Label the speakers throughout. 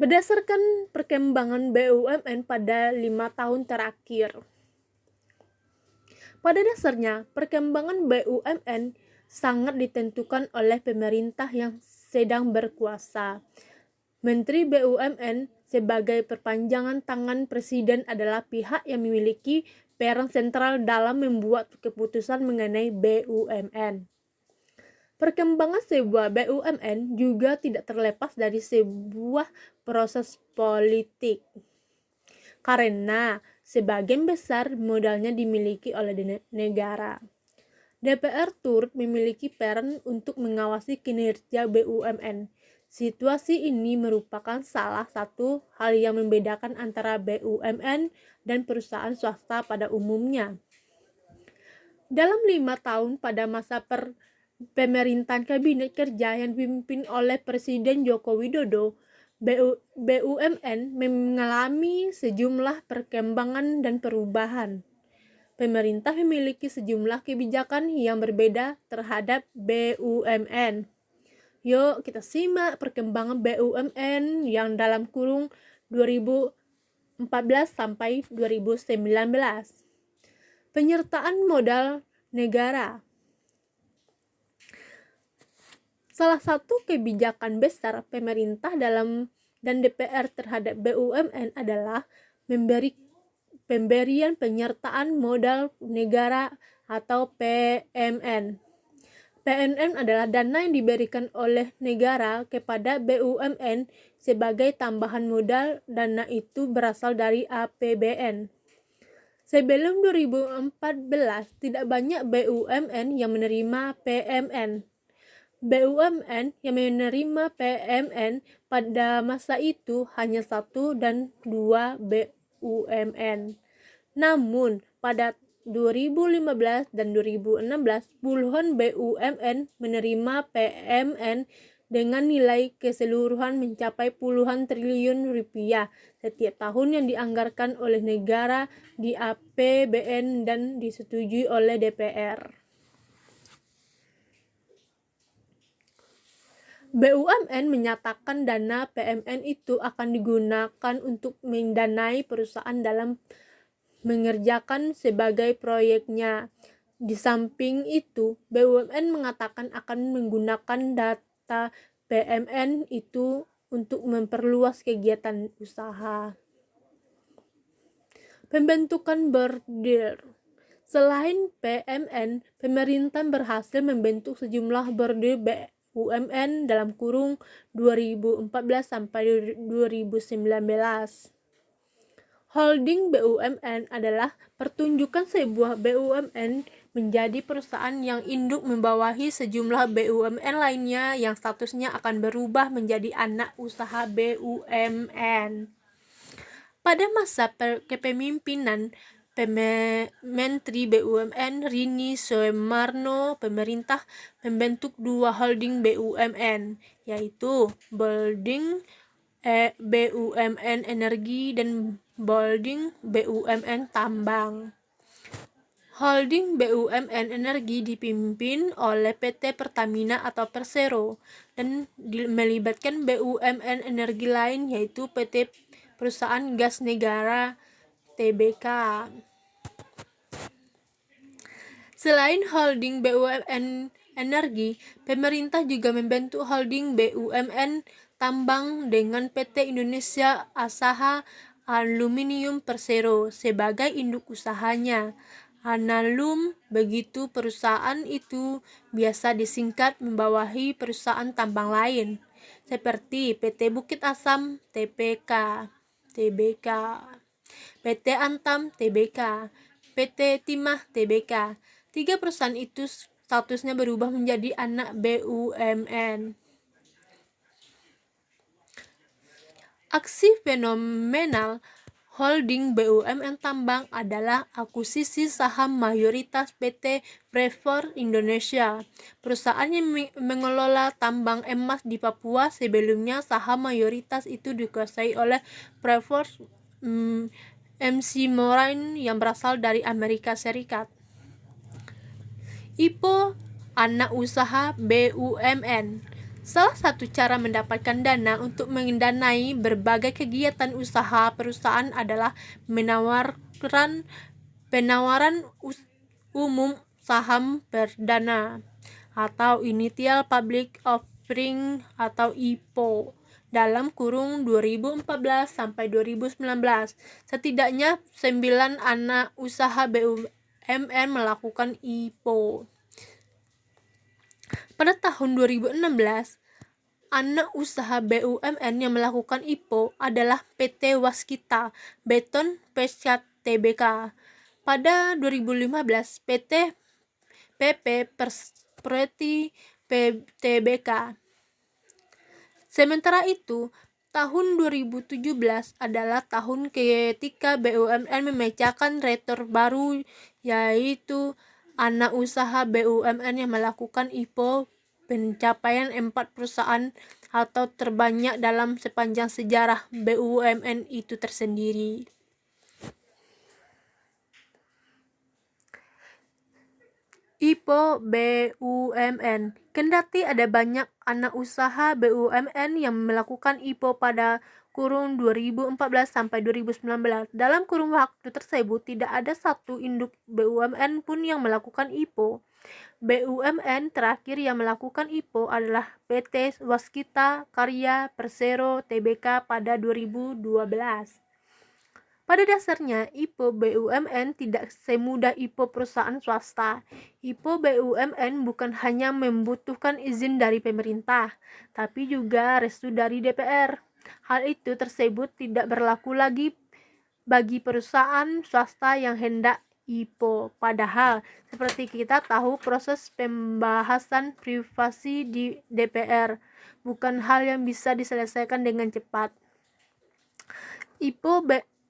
Speaker 1: Berdasarkan perkembangan BUMN pada 5 tahun terakhir. Pada dasarnya, perkembangan BUMN sangat ditentukan oleh pemerintah yang sedang berkuasa. Menteri BUMN sebagai perpanjangan tangan presiden adalah pihak yang memiliki peran sentral dalam membuat keputusan mengenai BUMN. Perkembangan sebuah BUMN juga tidak terlepas dari sebuah proses politik, karena sebagian besar modalnya dimiliki oleh negara. DPR turut memiliki peran untuk mengawasi kinerja BUMN. Situasi ini merupakan salah satu hal yang membedakan antara BUMN dan perusahaan swasta pada umumnya. Dalam 5 tahun pada masa pemerintahan Kabinet Kerja yang dipimpin oleh Presiden Joko Widodo, BUMN mengalami sejumlah perkembangan dan perubahan. Pemerintah memiliki sejumlah kebijakan yang berbeda terhadap BUMN. Yuk kita simak perkembangan BUMN yang dalam kurung 2014 sampai 2019. Penyertaan modal negara. Salah satu kebijakan besar pemerintah dan DPR terhadap BUMN adalah pemberian penyertaan modal negara atau PMN. PMN adalah dana yang diberikan oleh negara kepada BUMN sebagai tambahan modal. Dana itu berasal dari APBN. Sebelum 2014, tidak banyak BUMN yang menerima PMN. BUMN yang menerima PMN pada masa itu hanya 1 dan 2 BUMN. Namun, pada 2015 dan 2016, puluhan BUMN menerima PMN dengan nilai keseluruhan mencapai puluhan triliun rupiah setiap tahun yang dianggarkan oleh negara di APBN dan disetujui oleh DPR. BUMN menyatakan dana PMN itu akan digunakan untuk mendanai perusahaan dalam mengerjakan sebagai proyeknya. Di samping itu, BUMN mengatakan akan menggunakan data PMN itu untuk memperluas kegiatan usaha. Pembentukan bordir. Selain PMN, pemerintah berhasil membentuk sejumlah bordir BUMN dalam kurung 2014 sampai 2019. Holding BUMN adalah pertunjukan sebuah BUMN menjadi perusahaan yang induk membawahi sejumlah BUMN lainnya yang statusnya akan berubah menjadi anak usaha BUMN. Pada masa kepemimpinan Menteri BUMN Rini Sumarno, pemerintah membentuk 2 holding BUMN, yaitu Holding BUMN Energi dan Holding BUMN Tambang. Holding BUMN Energi dipimpin oleh PT Pertamina atau Persero dan melibatkan BUMN energi lain yaitu PT Perusahaan Gas Negara TBK. Selain holding BUMN Energi, pemerintah juga membentuk holding BUMN Tambang dengan PT Indonesia Asaha Aluminium Persero sebagai induk usahanya. Analum, begitu perusahaan itu biasa disingkat membawahi perusahaan tambang lain, seperti PT Bukit Asam TBK, PT Antam TBK, PT Timah TBK. 3 perusahaan itu statusnya berubah menjadi anak BUMN. Aksi fenomenal holding BUMN Tambang adalah akuisisi saham mayoritas PT Freeport Indonesia, perusahaan yang mengelola tambang emas di Papua. Sebelumnya saham mayoritas itu dikuasai oleh Freeport McMoran yang berasal dari Amerika Serikat. IPO anak usaha BUMN. Salah satu cara mendapatkan dana untuk mendanai berbagai kegiatan usaha perusahaan adalah penawaran umum saham perdana atau Initial Public Offering atau IPO dalam kurung 2014 sampai 2019. Setidaknya 9 anak usaha BUMN melakukan IPO. Pada tahun 2016, anak usaha BUMN yang melakukan IPO adalah PT Waskita Beton Pescat Tbk. Pada 2015, PT PP Property Tbk. Sementara itu, tahun 2017 adalah tahun ketika BUMN memecahkan rekor baru, yaitu anak usaha BUMN yang melakukan IPO pencapaian 4 perusahaan atau terbanyak dalam sepanjang sejarah BUMN itu tersendiri. IPO BUMN. Kendati ada banyak anak usaha BUMN yang melakukan IPO pada kurun 2014 sampai 2019. Dalam kurun waktu tersebut tidak ada satu induk BUMN pun yang melakukan IPO. BUMN terakhir yang melakukan IPO adalah PT Waskita Karya Persero Tbk pada 2012. Pada dasarnya, IPO BUMN tidak semudah IPO perusahaan swasta. IPO BUMN bukan hanya membutuhkan izin dari pemerintah, tapi juga restu dari DPR. Hal itu tersebut tidak berlaku lagi bagi perusahaan swasta yang hendak IPO. Padahal, seperti kita tahu, proses pembahasan privasi di DPR bukan hal yang bisa diselesaikan dengan cepat. IPO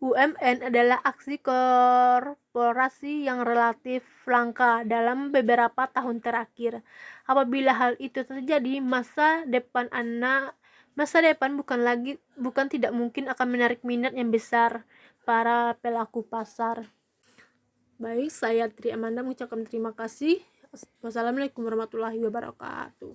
Speaker 1: BUMN adalah aksi korporasi yang relatif langka dalam beberapa tahun terakhir. Apabila hal itu terjadi, masa depan bukan tidak mungkin akan menarik minat yang besar para pelaku pasar. Baik, saya Tri Amanda mengucapkan terima kasih. Wassalamualaikum warahmatullahi wabarakatuh.